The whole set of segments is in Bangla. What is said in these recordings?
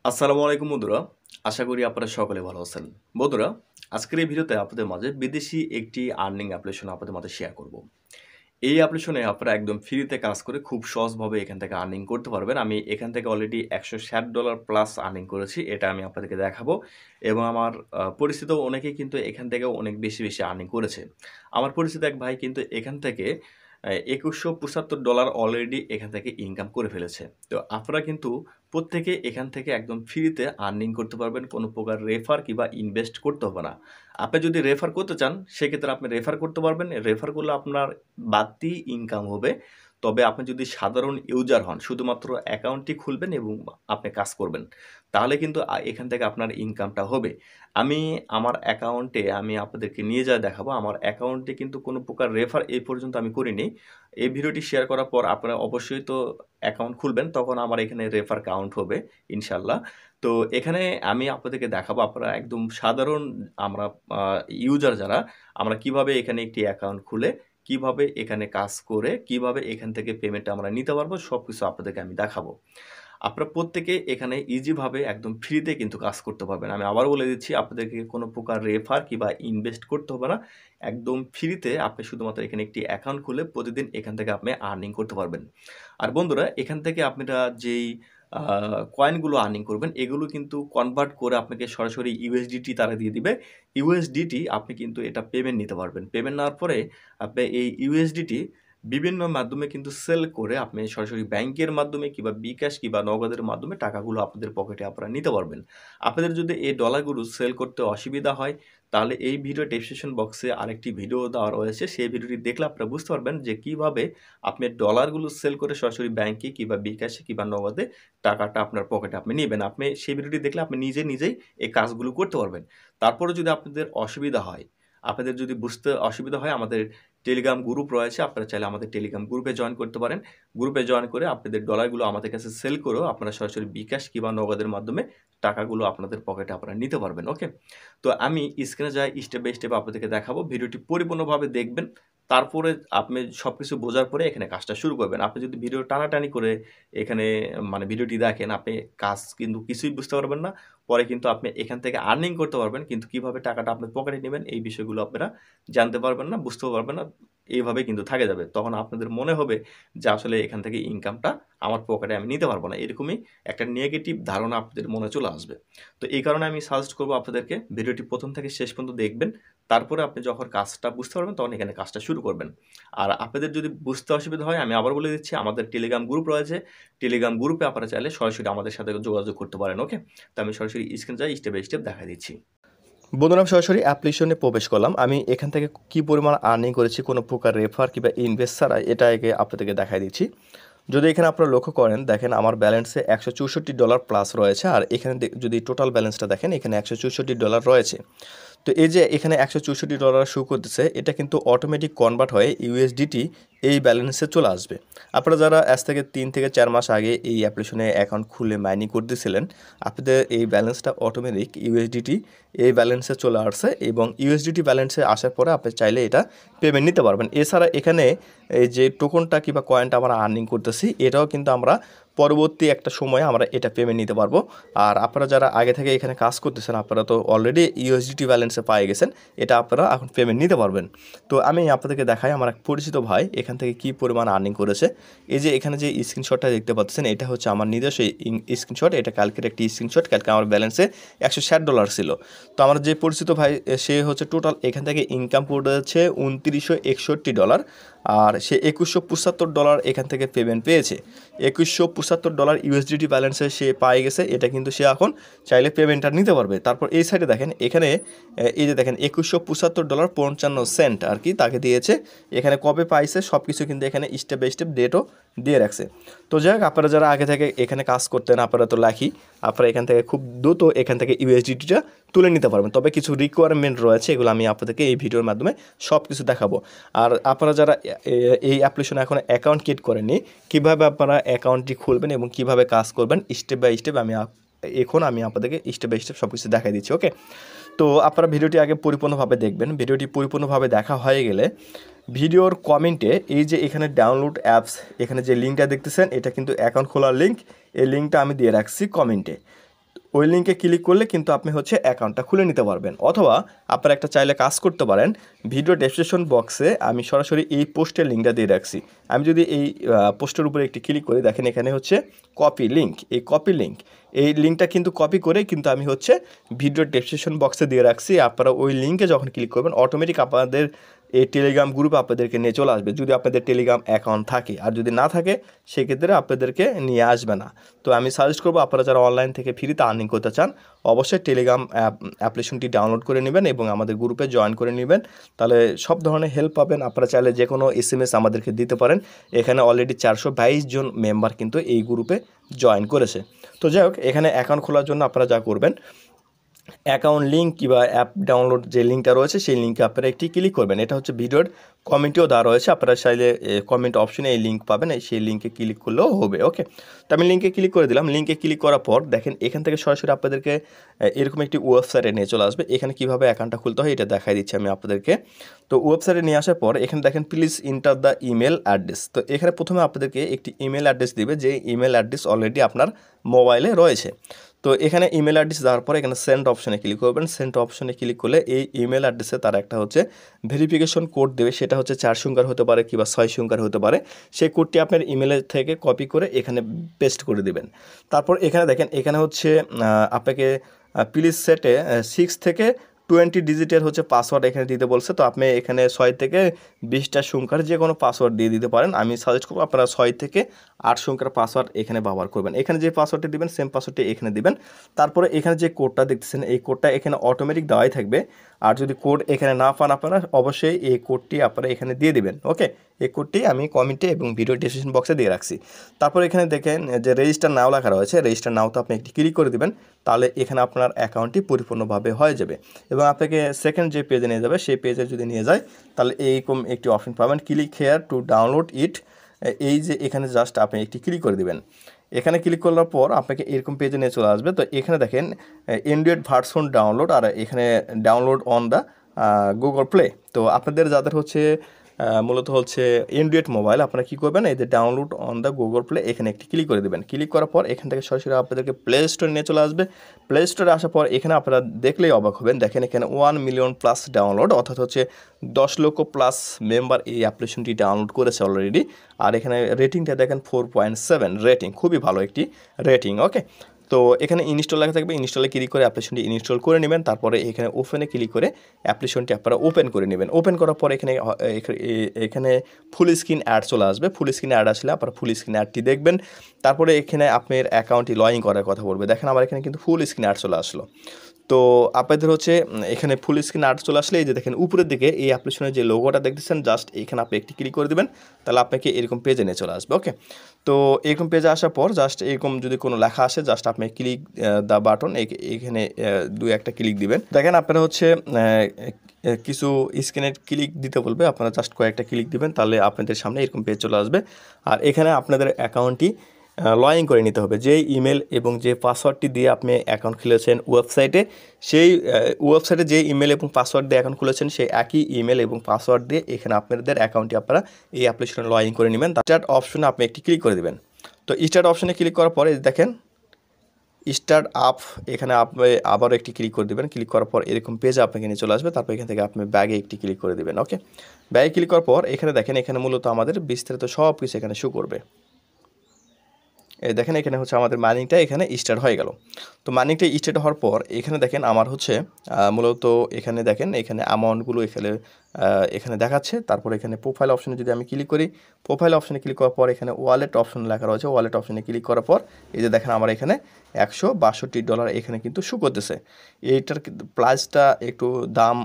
আসসালামু আলাইকুম বন্ধুরা, আশা করি আপনারা সকলে ভালো আছেন। বন্ধুরা, আজকের এই ভিডিওতে আপনাদের মাঝে বিদেশি একটি আর্নিং অ্যাপ্লিকেশন আপনাদের মাঝে শেয়ার করব। এই অ্যাপ্লিকেশনে আপনারা একদম ফ্রিতে কাজ করে খুব সহজভাবে এখান থেকে আর্নিং করতে পারবেন। আমি এখান থেকে অলরেডি $160 প্লাস আর্নিং করেছি। এটা আমি আপনাদেরকে দেখাবো এবং আমার পরিচিত অনেকেই কিন্তু এখান থেকেও অনেক বেশি আর্নিং করেছে। আমার পরিচিত এক ভাই কিন্তু এখান থেকে $2175 অলরেডি এখান থেকে ইনকাম করে ফেলেছে। তো আপনারা কিন্তু প্রত্যেকে এখান থেকে একদম ফ্রিতে আর্নিং করতে পারবেন। কোনো প্রকার রেফার কিংবা ইনভেস্ট করতে হবে না। আপনি যদি রেফার করতে চান, সেক্ষেত্রে আপনি রেফার করতে পারবেন। রেফার করলে আপনার বাড়তি ইনকাম হবে। তবে আপনি যদি সাধারণ ইউজার হন, শুধুমাত্র অ্যাকাউন্টটি খুলবেন এবং আপনি কাজ করবেন। তাহলে কিন্তু এখান থেকে আপনার ইনকামটা হবে। আমি আমার অ্যাকাউন্টে আমি আপনাদেরকে নিয়ে যা দেখাবো। আমার অ্যাকাউন্টে কিন্তু কোনো প্রকার রেফার এই পর্যন্ত আমি করিনি। এই ভিডিওটি শেয়ার করার পর আপনারা অবশ্যই তো অ্যাকাউন্ট খুলবেন, তখন আমার এখানে রেফার কাউন্ট হবে ইনশাল্লাহ। তো এখানে আমি আপনাদেরকে দেখাবো আপনারা একদম সাধারণ আমরা ইউজার যারা, আমরা কিভাবে এখানে একটি অ্যাকাউন্ট খুলে কিভাবে এখানে কাজ করে কিভাবে এখান থেকে পেমেন্টটা আমরা নিতে পারবো, সব কিছু আপনাদেরকে আমি দেখাবো। আপনারা প্রত্যেকে এখানে ইজিভাবে একদম ফ্রিতে কিন্তু কাজ করতে পারবেন। আমি আবার বলে দিচ্ছি, আপনাদেরকে কোনো প্রকার রেফার কিংবা ইনভেস্ট করতে হবে না। একদম ফ্রিতে আপনি শুধুমাত্র এখানে একটি অ্যাকাউন্ট খুলে প্রতিদিন এখান থেকে আপনি আর্নিং করতে পারবেন। আর বন্ধুরা, এখান থেকে আপনারা যেই কয়েনগুলো আর্নিং করবেন, এগুলো কিন্তু কনভার্ট করে আপনাকে সরাসরি ইউএসডিটি তারা দিয়ে দিবে। ইউএসডিটি আপনি কিন্তু এটা পেমেন্ট নিতে পারবেন। পেমেন্ট নেওয়ার পরে আপনি এই ইউএসডিটি বিভিন্ন মাধ্যমে কিন্তু সেল করে আপনি সরাসরি ব্যাংকের মাধ্যমে কিংবা বিকাশ কিংবা নগদের মাধ্যমে টাকাগুলো আপনাদের পকেটে আপনারা নিতে পারবেন। আপনাদের যদি এই ডলারগুলো সেল করতে অসুবিধা হয়, তাহলে এই ভিডিও ডেসক্রিপশন বক্সে আরেকটি ভিডিও দেওয়া রয়েছে। সেই ভিডিওটি দেখলে আপনারা বুঝতে পারবেন যে কিভাবে আপনি ডলারগুলো সেল করে সরাসরি ব্যাংকে কিংবা বিকাশে কিংবা নগদে টাকাটা আপনার পকেটে আপনি নেবেন। আপনি সেই ভিডিওটি দেখলে আপনি নিজেই এই কাজগুলো করতে পারবেন। তারপরে যদি আপনাদের অসুবিধা হয়, আপনাদের যদি বুঝতে অসুবিধা হয়, আমাদের টেলিগ্রাম গ্রুপ রয়েছে। আপনারা চাইলে আমাদের টেলিগ্রাম গ্রুপে জয়েন করতে পারেন। গ্রুপে জয়েন করে আপনাদের ডলারগুলো আমাদের কাছে সেল করেও আপনারা সরাসরি বিকাশ কিংবা নগদের মাধ্যমে টাকাগুলো আপনাদের পকেটে আপনারা নিতে পারবেন। ওকে, তো আমি স্ক্রিনে যাই, স্টেপ বাই স্টেপ আপনাদেরকে দেখাবো। ভিডিওটি পরিপূর্ণভাবে দেখবেন, তারপরে আপনি সব কিছু বোঝার পরে এখানে কাজটা শুরু করবেন। আপনি যদি ভিডিও টানাটানি করে এখানে ভিডিওটি দেখেন, আপনি কাজ কিন্তু কিছুই বুঝতে পারবেন না। পরে কিন্তু আপনি এখান থেকে আর্নিং করতে পারবেন, কিন্তু কিভাবে টাকাটা আপনার পকেটে নেবেন এই বিষয়গুলো আপনারা জানতে পারবেন না, বুঝতেও পারবেন না। এইভাবে কিন্তু থাকে যাবে। তখন আপনাদের মনে হবে যে আসলে এখান থেকে ইনকামটা আমার পকেটে আমি নিতে পারবো না। এরকমই একটা নেগেটিভ ধারণা আপনাদের মনে চলে আসবে। তো এই কারণে আমি সাজেস্ট করবো আপনাদেরকে ভিডিওটি প্রথম থেকে শেষ পর্যন্ত দেখবেন। তারপরে আপনি যখন কাজটা বুঝতে পারবেন, তখন এখানে কাজটা শুরু করবেন। আর আপনাদের যদি বুঝতে অসুবিধা হয়, আমি আবার বলে দিচ্ছি, আমাদের টেলিগ্রাম গ্রুপ রয়েছে। টেলিগ্রাম গ্রুপে আপনারা চাইলে সরাসরি আমাদের সাথে যোগাযোগ করতে পারেন। ওকে, তো আমি সরাসরি স্ক্রিনে যাই, স্টেপ বাই স্টেপ দেখা দিচ্ছি। বন্ধুরা, আমি সরাসরি অ্যাপ্লিকেশনে প্রবেশ করলাম। আমি এখান থেকে কী পরিমাণ আর্নিং করেছি কোনো প্রকার রেফার কিংবা ইনভেস্ট ছাড়া, এটা আগে আপনাদেরকে দেখাই দিচ্ছি। যদি এখানে আপনারা লক্ষ্য করেন, দেখেন আমার ব্যালেন্সে $164 প্লাস রয়েছে। আর এখানে যদি টোটাল ব্যালেন্সটা দেখেন, এখানে $164 রয়েছে। তো এই যে এখানে $164 শো করতেছে, এটা কিন্তু অটোমেটিক কনভার্ট হয়ে ইউএসডিটি এই ব্যালেন্সে চলে আসবে। আপনারা যারা আজ থেকে 3 থেকে 4 মাস আগে এই অ্যাপ্লিকেশনে অ্যাকাউন্ট খুলে মাইনিং করতেছিলেন, আপনাদের এই ব্যালেন্সটা অটোমেটিক ইউএসডিটি এই ব্যালেন্সে চলে আসছে এবং ইউএসডিটি ব্যালেন্সে আসার পরে আপনি চাইলে এটা পেমেন্ট নিতে পারবেন। এছাড়া এখানে এই যে টোকনটা কিংবা কয়েনটা আমরা আর্নিং করতেছি, এটাও কিন্তু আমরা পরবর্তী একটা সময়ে আমরা এটা পেমেন্ট নিতে পারবো। আর আপনারা যারা আগে থেকে এখানে কাজ করতেছেন, আপনারা তো অলরেডি ইউএসডিটি ব্যালেন্সে পেয়ে গেছেন, এটা আপনারা এখন পেমেন্ট নিতে পারবেন। তো আমি আপনাদেরকে দেখাই আমার এক পরিচিত ভাই এখান থেকে কী পরিমাণ আর্নিং করেছে। এই যে এখানে যে স্ক্রিনশটটা দেখতে পাচ্ছেন, এটা হচ্ছে আমার নিজস্ব স্ক্রিনশট। এটা কালকের একটি স্ক্রিনশট। কালকে আমার ব্যালেন্সে $160 ছিল। তো আমার যে পরিচিত ভাই, সে হচ্ছে টোটাল এখান থেকে ইনকাম করেছে $2961। আর সে $2175 এখান থেকে পেমেন্ট পেয়েছে। $2175 ইউএসডিটি ব্যালেন্সে সে পেয়ে গেছে। এটা কিন্তু সে এখন চাইলে পেমেন্টটা নিতে পারবে। তারপর এই সাইডে দেখেন, এখানে এই যে দেখেন $2175.55 আর কি তাকে দিয়েছে। এখানে কবে পাইছে সব কিছু কিন্তু এখানে স্টেপ বাই স্টেপ ডেটও দিয়ে রাখছে। তো যাই হোক, আপনারা যারা আগে থেকে এখানে কাজ করতেন, আপনারা তো লাকি, আপনারা এখান থেকে খুব দ্রুত এখান থেকে ইউএসডিটিটা তুলে নিতে পারবেন। তবে কিছু রিকোয়ারমেন্ট রয়েছে, এগুলো আমি আপনাদেরকে এই ভিডিওর মাধ্যমে সব কিছু দেখাবো। আর আপনারা যারা এই অ্যাপ্লিকেশনে এখন অ্যাকাউন্ট ক্রিয়েট করেননি, কীভাবে আপনারা অ্যাকাউন্টটি খুলবেন এবং কীভাবে কাজ করবেন স্টেপ বাই স্টেপ আমি আপনাদেরকে স্টেপ বাই স্টেপ সব কিছু দেখাই দিচ্ছি। ওকে, তো আপনারা ভিডিওটি আগে পরিপূর্ণভাবে দেখবেন। ভিডিওটি পরিপূর্ণভাবে দেখা হয়ে গেলে ভিডিওর কমেন্টে এই যে এখানে ডাউনলোড অ্যাপস, এখানে যে লিঙ্কটা দেখতেছেন, এটা কিন্তু অ্যাকাউন্ট খোলার লিঙ্ক। এই লিঙ্কটা আমি দিয়ে রাখছি কমেন্টে। ওই লিঙ্কে ক্লিক করলে কিন্তু আপনি হচ্ছে অ্যাকাউন্টটা খুলে নিতে পারবেন। অথবা আপনারা একটা চাইলে কাজ করতে পারেন, ভিডিও ডেসক্রিপশন বক্সে আমি সরাসরি এই পোস্টের লিঙ্কটা দিয়ে রাখছি। আমি যদি এই পোস্টের উপরে একটি ক্লিক করি, দেখেন এখানে হচ্ছে কপি লিঙ্ক, এই কপি লিঙ্ক, এই লিঙ্কটা কিন্তু কপি করে কিন্তু আমি হচ্ছে ভিডিও ডেসক্রিপশন বক্সে দিয়ে রাখছি। আপনারা ওই লিঙ্কে যখন ক্লিক করবেন অটোমেটিক আপনাদের এই টেলিগ্রাম গ্রুপে আপনাদেরকে নিয়ে চলে আসবে, যদি আপনাদের টেলিগ্রাম অ্যাকাউন্ট থাকে। আর যদি না থাকে সেক্ষেত্রে আপনাদেরকে নিয়ে আসবে না। তো আমি সাজেস্ট করবো আপনারা যারা অনলাইন থেকে ফ্রিতে আর্নিং করতে চান অবশ্যই টেলিগ্রাম অ্যাপ্লিকেশনটি ডাউনলোড করে নেবেন এবং আমাদের গ্রুপে জয়েন করে নেবেন, তাহলে সব ধরনের হেল্প পাবেন। আপনারা চাইলে যে কোনো SMS আমাদেরকে দিতে পারেন। এখানে অলরেডি 422 জন মেম্বার কিন্তু এই গ্রুপে জয়েন করেছে। তো যাই হোক, এখানে অ্যাকাউন্ট খোলার জন্য আপনারা যা করবেন, অ্যাকাউন্ট লিঙ্ক কিংবা অ্যাপ ডাউনলোড যে লিঙ্কটা রয়েছে সেই লিঙ্কে আপনারা একটি ক্লিক করবেন। এটা হচ্ছে ভিডিওর কমেন্টেও দেওয়া রয়েছে, আপনারা চাইলে কমেন্ট অপশনে এই লিঙ্ক পাবেন, সেই লিঙ্কে ক্লিক করলেও হবে। ওকে, তো আমি লিঙ্কে ক্লিক করে দিলাম। লিঙ্কে ক্লিক করার পর দেখেন এখান থেকে সরাসরি আপনাদেরকে এরকম একটি ওয়েবসাইটে নিয়ে চলে আসবে। এখানে কীভাবে অ্যাকাউন্টটা খুলতে হয় এটা দেখাই দিচ্ছি আমি আপনাদেরকে। তো ওয়েবসাইটে নিয়ে আসার পর এখানে দেখেন please enter the email address. তো এখানে প্রথমে আপনাদেরকে একটি ইমেল অ্যাড্রেস দিবে, যে ইমেল অ্যাড্রেস অলরেডি আপনার মোবাইলে রয়েছে। তো এখানে ইমেল অ্যাড্রেস দেওয়ার পর এখানে সেন্ড অপশনে ক্লিক করবেন। সেন্ড অপশনে ক্লিক করলে এই ইমেল অ্যাড্রেসে তারা একটা হচ্ছে ভেরিফিকেশন কোড দেবে, সেটা হচ্ছে 4 সংখ্যার হতে পারে কিংবা 6 সংখ্যার হতে পারে। সেই কোডটি আপনার ইমেলের থেকে কপি করে এখানে পেস্ট করে দিবেন। তারপর এখানে দেখেন এখানে হচ্ছে আপনাকে প্লিজ সেটে 6 থেকে 20 ডিজিটের হচ্ছে পাসওয়ার্ড এখানে দিতে বলছে। তো আপনি এখানে 6 থেকে 20টা সংখ্যার যে কোনো পাসওয়ার্ড দিয়ে দিতে পারেন। আমি সাজেস্ট করবো আপনারা 6 থেকে 8 সংখ্যার পাসওয়ার্ড এখানে ব্যবহার করবেন। এখানে যে পাসওয়ার্ডটি দিবেন সেম পাসওয়ার্ডটি এখানে দিবেন। তারপরে এখানে যে কোডটা দেখতেছেন এই কোডটা এখানে অটোমেটিক দেওয়াই থাকবে। আর যদি কোড এখানে না পান আপনারা অবশ্যই এই কোডটি আপনারা এখানে দিয়ে দিবেন। ওকে, এই কোডটি আমি কমেন্টে এবং ভিডিও ডেসক্রিপশন বক্সে দিয়ে রাখছি। তারপর এখানে দেখেন যে রেজিস্টার নাও লেখা রয়েছে, রেজিস্টার নাওতে আপনি একটি ক্লিক করে দিবেন, তাহলে এখানে আপনার অ্যাকাউন্টটি পরিপূর্ণভাবে হয়ে যাবে এবং আপনাকে সেকেন্ড যে পেজে নিয়ে যাবে সেই পেজে যদি নিয়ে যায় তাহলে এইরকম একটি অপশন পাবেন, ক্লিক হেয়ার টু ডাউনলোড ইট। এই যে এখানে জাস্ট আপনি একটি ক্লিক করে দিবেন। এখানে ক্লিক করার পর আপনাকে এরকম পেজে নিয়ে চলে আসবে। তো এখানে দেখেন অ্যান্ড্রয়েড ভার্সন ডাউনলোড, আর এখানে download on the Google play. তো আপনাদের যাদের হচ্ছে মূলত হচ্ছে অ্যান্ড্রয়েড মোবাইল, আপনারা কী করবেন, এই যে download on the Google play এখানে একটি ক্লিক করে দেবেন। ক্লিক করার পর এখান থেকে সরাসরি আপনাদেরকে প্লে স্টোরে নিয়ে চলে আসবে। প্লে স্টোরে আসার পর এখানে আপনারা দেখলেই অবাক হবেন, দেখেন এখানে 1 মিলিয়ন প্লাস ডাউনলোড, অর্থাৎ হচ্ছে 10 লক্ষ প্লাস মেম্বার এই অ্যাপ্লিকেশনটি ডাউনলোড করেছে অলরেডি। আর এখানে রেটিংটা দেখেন 4.7 রেটিং, খুবই ভালো একটি রেটিং। ওকে, তো এখানে ইনস্টল লেখা থাকবে, ইনস্টলে ক্লিক করে অ্যাপ্লিকেশনটি ইনস্টল করে নেবেন। তারপরে এখানে ওপেনে ক্লিক করে অ্যাপ্লিকেশনটি আপনারা ওপেন করে নেবেন। ওপেন করার পর এখানে ফুল স্ক্রিন অ্যাড চলে আসবে। ফুল স্ক্রিন অ্যাড আসলে আপনারা ফুল স্ক্রিন অ্যাডটি দেখবেন। তারপরে এখানে আপনার অ্যাকাউন্টটি লগ ইন করার কথা বলবে। দেখেন আমার এখানে কিন্তু ফুল স্ক্রিন অ্যাড চলে আসলো। তো আপনাদের হচ্ছে এখানে ফুল স্ক্রিন অ্যাড চলে আসলে এই যে দেখেন উপরের দিকে এই অ্যাপ্লিকেশনের যে লোগোটা দেখতেছেন, জাস্ট এখানে আপনি একটি ক্লিক করে দেবেন, তাহলে আপনাকে এরকম পেজে নিয়ে চলে আসবে। ওকে, তো এরকম পেজে আসার পর জাস্ট এরকম যদি কোনো লেখা আসে জাস্ট আপনি ক্লিক দ্য বাটন, এখানে 2-1টা ক্লিক দিবেন। দেখেন আপনারা হচ্ছে কিছু স্ক্রিনে ক্লিক দিতে বলবে, আপনারা জাস্ট কয়েকটা ক্লিক দিবেন, তাহলে আপনাদের সামনে এরকম পেজ চলে আসবে। আর এখানে আপনাদের অ্যাকাউন্টটি লগ ইন করে নিতে হবে। যে ইমেল এবং যে পাসওয়ার্ডটি দিয়ে আপনি অ্যাকাউন্ট খুলেছেন ওয়েবসাইটে, সেই ওয়েবসাইটে যে ইমেল এবং পাসওয়ার্ড দিয়ে অ্যাকাউন্ট খুলেছেন সেই একই ইমেল এবং পাসওয়ার্ড দিয়ে এখানে আপনাদের অ্যাকাউন্টটি আপনারা এই অ্যাপ্লিকেশনে লগ ইন করে নেবেন। স্টার্ট অপশনে আপনি একটি ক্লিক করে দেবেন। তো স্টার্ট অপশনে ক্লিক করার পরে দেখেন স্টার্ট আপ, এখানে আপনি আবারও একটি ক্লিক করে দেবেন। ক্লিক করার পর এরকম পেজে আপনাকে নিয়ে চলে আসবে। তারপর এখান থেকে আপনি ব্যাগে একটি ক্লিক করে দেবেন। ওকে, ব্যাগে ক্লিক করার পর এখানে দেখেন এখানে মূলত আমাদের বিস্তারিত সব কিছু এখানে শো করবে। এই দেখেন এখানে হচ্ছে আমাদের মাইনিংটা এখানে স্টার্ট হয়ে গেল। তো মাইনিংটা স্টার্ট হওয়ার পর এখানে দেখেন আমার হচ্ছে মূলত এখানে দেখেন এখানে অ্যামাউন্টগুলো এখানে দেখাচ্ছে। তারপর এখানে প্রোফাইল অপশনে যদি আমি ক্লিক করি, প্রোফাইল অপশনে ক্লিক করার পর এখানে ওয়ালেট অপশন লেখা রয়েছে, ওয়ালেট অপশনে ক্লিক করার পর এই যে দেখেন আমার এখানে $162 এখানে কিন্তু শো করতেছে। এইটার প্রাইসটা একটু দাম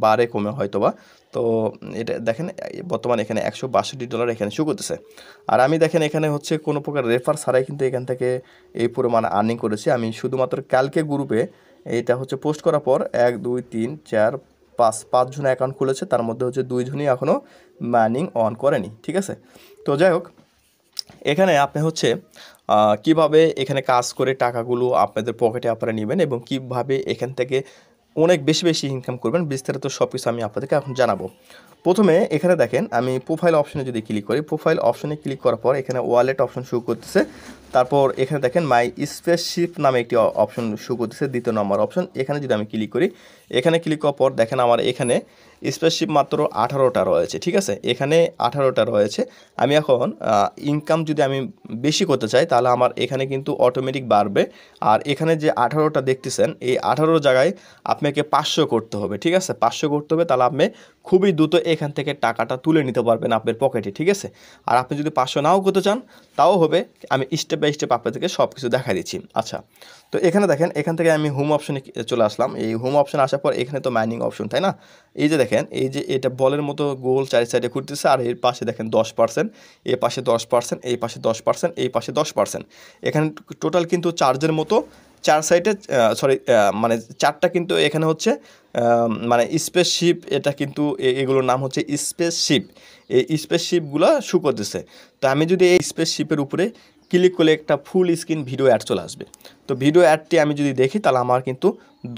বাড়ে কমে হয়তোবা। তো এটা দেখেন বর্তমানে এখানে $162 এখানে শো করতেছে। আর আমি দেখেন এখানে হচ্ছে কোনো প্রকার রেফার ছাড়াই কিন্তু এখান থেকে এই পরিমাণ আর্নিং করেছি। আমি শুধুমাত্র কালকে গ্রুপে এটা হচ্ছে পোস্ট করার পর 1 2 3 4 5 জন অ্যাকাউন্ট খুলেছে, তার মধ্যে হচ্ছে 2 জনই এখনও মাইনিং অন করেনি। ঠিক আছে, তো যাই হোক এখানে আপনি হচ্ছে কিভাবে এখানে কাজ করে টাকাগুলো আপনাদের পকেটে আপনারা নেবেন এবং কিভাবে এখান থেকে অনেক বেশি বেশি ইনকাম করবেন। বিস্তারিত সব কিছু আমি আপনাদেরকে এখন জানাবো। প্রথমে এখানে দেখেন আমি প্রোফাইল অপশনে যদি ক্লিক করি, প্রোফাইল অপশনে ক্লিক করার পর এখানে ওয়ালেট অপশন শো করতেছে। তারপর এখানে দেখেন মাই স্পেসশিপ নামে একটি অপশন শো করতেছে, দ্বিতীয় নম্বর অপশন। এখানে যদি আমি ক্লিক করি, এখানে ক্লিক করার পর দেখেন আমার এখানে স্পেসশিপ মাত্র 18টা রয়েছে, ঠিক আছে, এখানে 18টা রয়েছে। আমি এখন ইনকাম যদি আমি বেশি করতে চাই তাহলে আমার এখানে কিন্তু অটোমেটিক বাড়বে। আর এখানে যে 18টা দেখতেছেন, এই 18 জায়গায় আপনাকে 500 করতে হবে, ঠিক আছে, 500 করতে হবে, তাহলে আপনি খুবই দ্রুত এখান থেকে টাকাটা তুলে নিতে পারবেন আপনার পকেটে, ঠিক আছে। আর আপনি যদি 500 নাও করতে চান তাও হবে, আমি স্টেপ বাই স্টেপ আপনাদেরকে সব কিছু দেখা দিচ্ছি। আচ্ছা, তো এখানে দেখেন, এখান থেকে আমি হোম অপশনে চলে আসলাম। এই হোম অপশনে আসার পর এখানে তো মাইনিং অপশন, তাই না? এই যে দেখেন, এই যে এটা বলের মতো গোল চারি সাইডে ঘুরতেছে, আর এর পাশে দেখেন 10%, এই পাশে 10%, এই পাশে 10%, এই পাশে 10%। এখানে টোটাল কিন্তু চার্জের মতো 4 সাইডে, মানে 4টা কিন্তু এখানে হচ্ছে মানে স্পেসশিপ, এটা কিন্তু এগুলোর নাম হচ্ছে স্পেসশিপ। এই স্পেসশিপগুলো শো করতেছে। তো আমি যদি এই স্পেসশিপের উপরে ক্লিক করলে একটা ফুল স্ক্রিন ভিডিও অ্যাড চলে আসবে। তো ভিডিও অ্যাডটি আমি যদি দেখি তাহলে আমার কিন্তু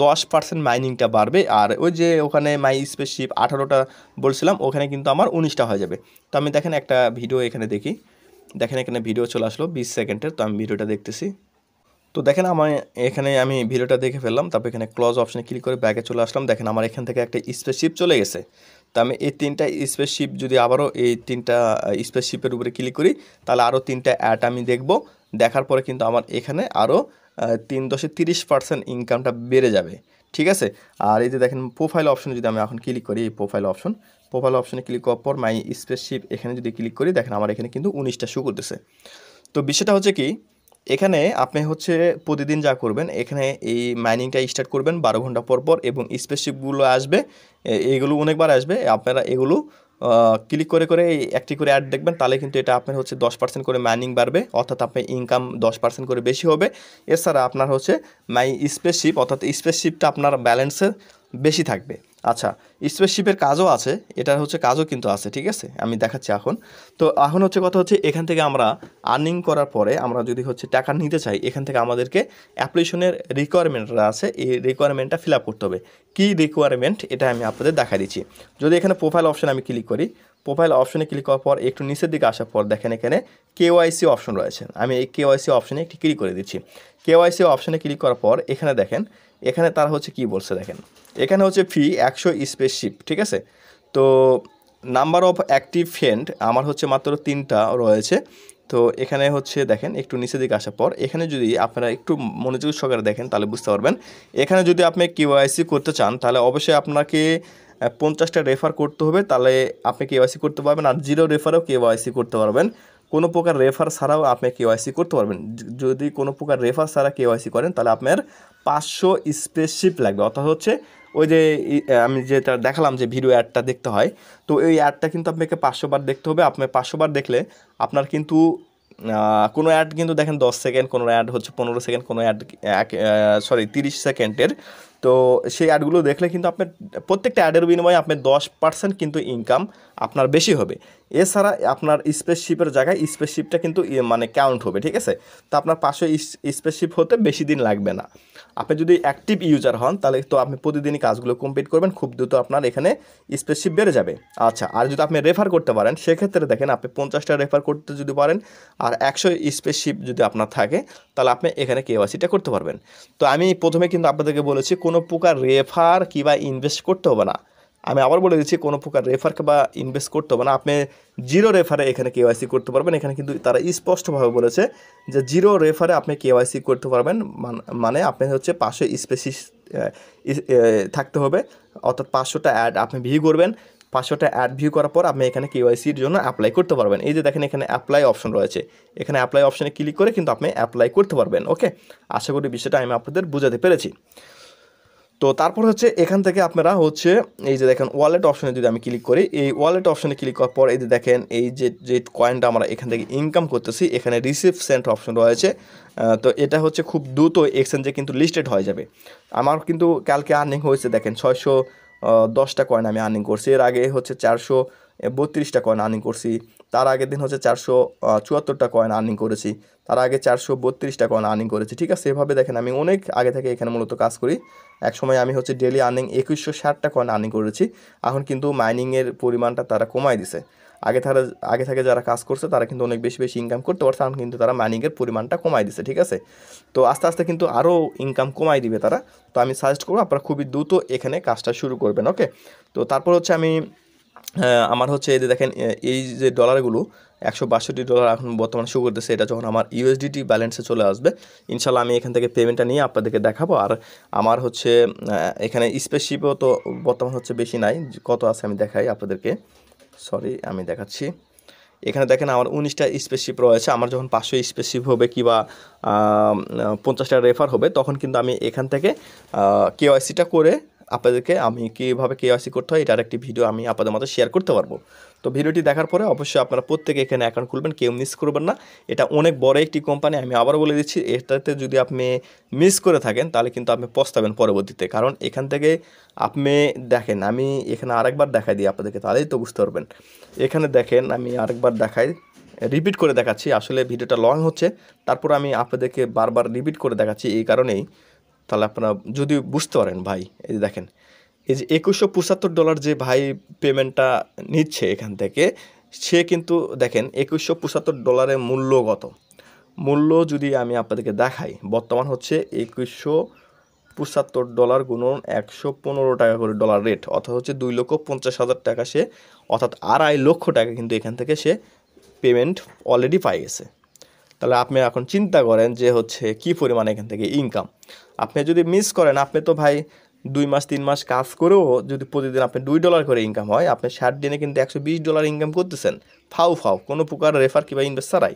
10% মাইনিংটা বাড়বে। আর ওই যে ওখানে মাই স্পেসশিপ 18টা বলছিলাম, ওখানে কিন্তু আমার 19টা হয়ে যাবে। তো আমি দেখেন একটা ভিডিও এখানে দেখি, দেখেন এখানে ভিডিও চলে আসলো 20 সেকেন্ডের। তো আমি ভিডিওটা দেখতেছি। তো দেখেন আমার এখানে আমি ভিডিওটা দেখে ফেললাম। তারপর এখানে ক্লোজ অপশনে ক্লিক করে ব্যাকে চলে আসলাম। দেখেন আমার এখান থেকে একটা স্পেসশিপ চলে গেছে। তো আমি এই 3টা স্পেসশিপ যদি আবারও এই 3টা স্পেসশিপের উপরে ক্লিক করি তাহলে আরও 3টা অ্যাড আমি দেখব। দেখার পরে কিন্তু আমার এখানে আরও 3.30% ইনকামটা বেড়ে যাবে, ঠিক আছে। আর এই যে দেখেন প্রোফাইল অপশনে যদি আমি এখন ক্লিক করি, এই প্রোফাইল অপশনে ক্লিক করার পর মাই স্পেসশিপ এখানে যদি ক্লিক করি, দেখেন আমার এখানে কিন্তু 19টা শো করতেছে। তো বিষয়টা হচ্ছে কি, এখানে আপনি হচ্ছে প্রতিদিন যা করবেন, এখানে এই মাইনিংটা স্টার্ট করবেন 12 ঘন্টা পর পর, এবং স্পেসশিপগুলো আসবে, এইগুলো অনেকবার আসবে। আপনারা এগুলো ক্লিক করে করে একটি করে অ্যাড দেখবেন, তাহলে কিন্তু এটা আপনার হচ্ছে 10% করে মাইনিং বাড়বে, অর্থাৎ আপনার ইনকাম 10% করে বেশি হবে। এছাড়া আপনার হচ্ছে মাই স্পেসশিপ, অর্থাৎ স্পেসশিপটা আপনার ব্যালেন্সে বেশি থাকবে। আচ্ছা, স্পেসশিপের কাজও আছে, এটার হচ্ছে কাজও কিন্তু আছে, ঠিক আছে, আমি দেখাচ্ছি এখন। তো এখন হচ্ছে কথা হচ্ছে, এখান থেকে আমরা আর্নিং করার পরে আমরা যদি হচ্ছে টাকা নিতে চাই, এখান থেকে আমাদেরকে অ্যাপ্লিকেশনের রিকোয়ারমেন্টটা আছে, এই রিকোয়ারমেন্টটা ফিল আপ করতে হবে। কী রিকোয়ারমেন্ট এটা আমি আপনাদের দেখা দিচ্ছি। যদি এখানে প্রোফাইল অপশানে আমি ক্লিক করি, প্রোফাইল অপশনে ক্লিক করার পর একটু নিচের দিকে আসার পর দেখেন এখানে KYC অপশন রয়েছে। আমি এই KYC অপশনে একটি ক্লিক করে দিচ্ছি। KYC অপশনে ক্লিক করার পর এখানে দেখেন, এখানে তারা হচ্ছে কি বলছে দেখেন, এখানে হচ্ছে ফি 100 স্পেসশিপ, ঠিক আছে। তো নাম্বার অফ অ্যাক্টিভ ফ্রেন্ড আমার হচ্ছে মাত্র 3টা রয়েছে। তো এখানে হচ্ছে দেখেন একটু নিচের দিকে আসার পর এখানে যদি আপনারা একটু মনোযোগ সহকারে দেখেন তাহলে বুঝতে পারবেন। এখানে যদি আপনি KYC করতে চান তাহলে অবশ্যই আপনাকে 50টা রেফার করতে হবে, তাহলে আপনি KYC করতে পারবেন। আর 0 রেফারেও KYC করতে পারবেন, কোনো প্রকার রেফার ছাড়াও আপনি KYC করতে পারবেন। যদি কোনো প্রকার রেফার ছাড়া KYC করেন তাহলে আপনার 500 স্পেসশিপ লাগবে, অর্থাৎ হচ্ছে ওই যে আমি যেটা দেখালাম যে ভিডিও অ্যাডটা দেখতে হয়, তো এই অ্যাডটা কিন্তু আপনাকে 500 বার দেখতে হবে। আপনি 500 বার দেখলে আপনার কিন্তু কোনো অ্যাড কিন্তু দেখেন 10 সেকেন্ড, কোনো অ্যাড হচ্ছে 15 সেকেন্ড, কোনো অ্যাড 30 সেকেন্ডের। তো সেই অ্যাডগুলো দেখলে কিন্তু আপনার প্রত্যেকটা অ্যাডের বিনিময়ে আপনার 10% কিন্তু ইনকাম আপনার বেশি হবে। এছাড়া আপনার স্পেসশিপের জায়গায় স্পেসশিপটা কিন্তু মানে কাউন্ট হবে, ঠিক আছে। তো আপনার 500 স্পেসশিপ হতে বেশি দিন লাগবে না। আপনি যদি অ্যাক্টিভ ইউজার হন তাহলে তো আপনি প্রতিদিনই কাজগুলো কমপ্লিট করবেন, খুব দ্রুত আপনার এখানে স্পেসশিপ বেড়ে যাবে। আচ্ছা, আর যদি আপনি রেফার করতে পারেন সেক্ষেত্রে দেখেন আপনি 50টা রেফার করতে যদি পারেন আর 100 স্পেসশিপ যদি আপনার থাকে তাহলে আপনি এখানে KYCটা করতে পারবেন। তো আমি প্রথমে কিন্তু আপনাদেরকে বলেছি কোনো প্রকার রেফার কিংবা ইনভেস্ট করতে হবে না। আমি আবার বলে দিচ্ছি, কোনো প্রকার রেফার বা ইনভেস্ট করতে হবে না, আপনি 0 রেফারে এখানে KYC করতে পারবেন। এখানে কিন্তু তারা স্পষ্টভাবে বলেছে যে 0 রেফারে আপনি KYC করতে পারবেন, মানে আপনি হচ্ছে 500 স্পেসিস থাকতে হবে, অর্থাৎ 500টা অ্যাড আপনি ভিউ করবেন। 500টা অ্যাড ভিউ করার পর আপনি এখানে KYCর জন্য অ্যাপ্লাই করতে পারবেন। এই যে দেখেন এখানে অ্যাপ্লাই অপশন রয়েছে, এখানে অ্যাপ্লাই অপশনে ক্লিক করে কিন্তু আপনি অ্যাপ্লাই করতে পারবেন। ওকে, আশা করি বিষয়টা আমি আপনাদের বোঝাতে পেরেছি। তো তারপর হচ্ছে এখান থেকে আপনারা হচ্ছে এই যে দেখেন ওয়ালেট অপশনে যদি আমি ক্লিক করি, এই ওয়ালেট অপশনে ক্লিক করার পর এই যে দেখেন এই যে কয়েনটা আমরা এখান থেকে ইনকাম করতেছি, এখানে রিসিভ সেন্ট অপশন রয়েছে। তো এটা হচ্ছে খুব দ্রুত এক্সচেঞ্জে কিন্তু লিস্টেড হয়ে যাবে। আমার কিন্তু কালকে আর্নিং হয়েছে দেখেন 610টা কয়েন আমি আর্নিং করছি। এর আগে হচ্ছে 432টা কয়েন আর্নিং করছি। তার আগের দিন হচ্ছে 474টা কয়েন আর্নিং করেছি। তার আগে 432টা কয়েন আর্নিং করেছি, ঠিক আছে। এভাবে দেখেন আমি অনেক আগে থেকে এখানে মূলত কাজ করি। এক সময় আমি হচ্ছে ডেলি আর্নিং 2160টা কয়েন আর্নিং করেছি। এখন কিন্তু মাইনিংয়ের পরিমাণটা তারা কমাই দিছে। আগে থেকে যারা কাজ করছে তারা কিন্তু অনেক বেশি বেশি ইনকাম করতে পারছে, এখন কিন্তু তারা মাইনিংয়ের পরিমাণটা কমাই দিছে, ঠিক আছে। তো আস্তে আস্তে কিন্তু আরও ইনকাম কমাই দিবে তারা। তো আমি সাজেস্ট করবো আপনারা খুবই দ্রুত এখানে কাজটা শুরু করবেন, ওকে। তো তারপর হচ্ছে আমি আমার হচ্ছে এই যে দেখেন এই যে ডলারগুলো $162 এখন বর্তমানে শো করতেছে। এটা যখন আমার ইউএসডিটি ব্যালেন্সে চলে আসবে ইনশাল্লাহ আমি এখান থেকে পেমেন্টটা নিয়ে আপনাদেরকে দেখাবো। আর আমার হচ্ছে এখানে স্পেসশিপও তো বর্তমান হচ্ছে বেশি নাই, কত আছে আমি দেখাই আপনাদেরকে। সরি, আমি দেখাচ্ছি। এখানে দেখেন আমার 19টা স্পেসশিপ রয়েছে। আমার যখন 500 স্পেসশিপ হবে কিংবা 50টা রেফার হবে তখন কিন্তু আমি এখান থেকে কেওয়াইসিটা করে আপনাদেরকে আমি কীভাবে কেওয়াইসি করতে হয় এটার একটি ভিডিও আমি আপনাদের মধ্যে শেয়ার করতে পারবো। তো ভিডিওটি দেখার পরে অবশ্যই আপনারা প্রত্যেকে এখানে অ্যাকাউন্ট খুলবেন, কেউ মিস করবেন না। এটা অনেক বড় একটি কোম্পানি, আমি আবারও বলে দিচ্ছি। এটাতে যদি আপনি মিস করে থাকেন তাহলে কিন্তু আপনি পস্তাবেন পরবর্তীতে, কারণ এখান থেকে আপনি দেখেন আমি এখানে আরেকবার দেখাই দিই আপনাদেরকে, তাহলেই তো বুঝতে পারবেন। এখানে দেখেন আমি আরেকবার দেখাই, রিপিট করে দেখাচ্ছি। আসলে ভিডিওটা লং হচ্ছে, তারপর আমি আপনাদেরকে বারবার রিপিট করে দেখাচ্ছি এই কারণেই, তাহলে আপনারা যদি বুঝতে পারেন। ভাই এই যে দেখেন, এই যে $2175 যে ভাই পেমেন্টটা নিচ্ছে এখান থেকে, সে কিন্তু দেখেন $2175 মূল্যগত মূল্য যদি আমি আপনাদেরকে দেখাই, বর্তমান হচ্ছে $2175 গুণন 115 টাকা করে ডলার রেট, অর্থাৎ হচ্ছে 2,50,000 টাকা সে, অর্থাৎ 2.5 লক্ষ টাকা কিন্তু এখান থেকে সে পেমেন্ট অলরেডি পাই গেছে। তাহলে আপনি এখন চিন্তা করেন যে হচ্ছে কী পরিমাণে এখান থেকে ইনকাম। আপনি যদি মিস করেন, আপনি তো ভাই 2 মাস 3 মাস কাজ করেও যদি প্রতিদিন আপনি $2 করে ইনকাম হয়, আপনি 60 দিনে কিন্তু $120 ইনকাম করতেছেন ফাউ কোনো প্রকার রেফার কিংবা ইনভেস্ট ছাড়াই।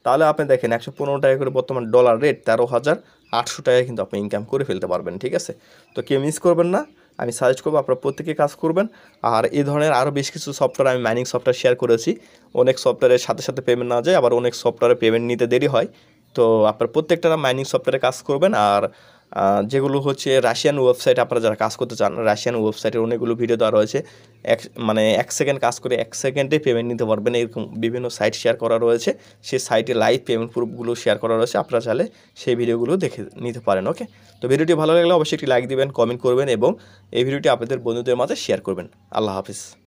তাহলে আপনি দেখেন 115 টাকা করে বর্তমান ডলার রেট, 13,800 টাকা কিন্তু আপনি ইনকাম করে ফেলতে পারবেন, ঠিক আছে। তো কেউ মিস করবেন না, আমি সাজেস্ট করবো আপনারা প্রত্যেকে কাজ করবেন। আর এই ধরনের আরও বেশ কিছু সফটওয়্যার আমি মাইনিং সফটওয়্যার শেয়ার করেছি। অনেক সফটওয়্যারের সাথে সাথে পেমেন্ট না যায়, আবার অনেক সফটওয়্যারে পেমেন্ট নিতে দেরি হয়। তো আপনারা প্রত্যেকটা মাইনিং সফটওয়্যারে কাজ করবেন। আর যেগুলো হচ্ছে রাশিয়ান ওয়েবসাইট, আপনারা যারা কাজ করতে চান, রাশিয়ান ওয়েবসাইটের অনেকগুলো ভিডিও দেওয়া রয়েছে। 1 সেকেন্ড কাজ করে 1 সেকেন্ডে পেমেন্ট নিতে পারবেন, এরকম বিভিন্ন সাইট শেয়ার করা রয়েছে। সেই সাইটে লাইভ পেমেন্ট প্রুফগুলো শেয়ার করা রয়েছে, আপনারা চাইলে সেই ভিডিওগুলো দেখে নিতে পারেন, ওকে। তো ভিডিওটি ভালো লাগলে অবশ্যই একটি লাইক দিবেন, কমেন্ট করবেন এবং এই ভিডিওটি আপনাদের বন্ধুদের মাঝে শেয়ার করবেন। আল্লাহ হাফিজ।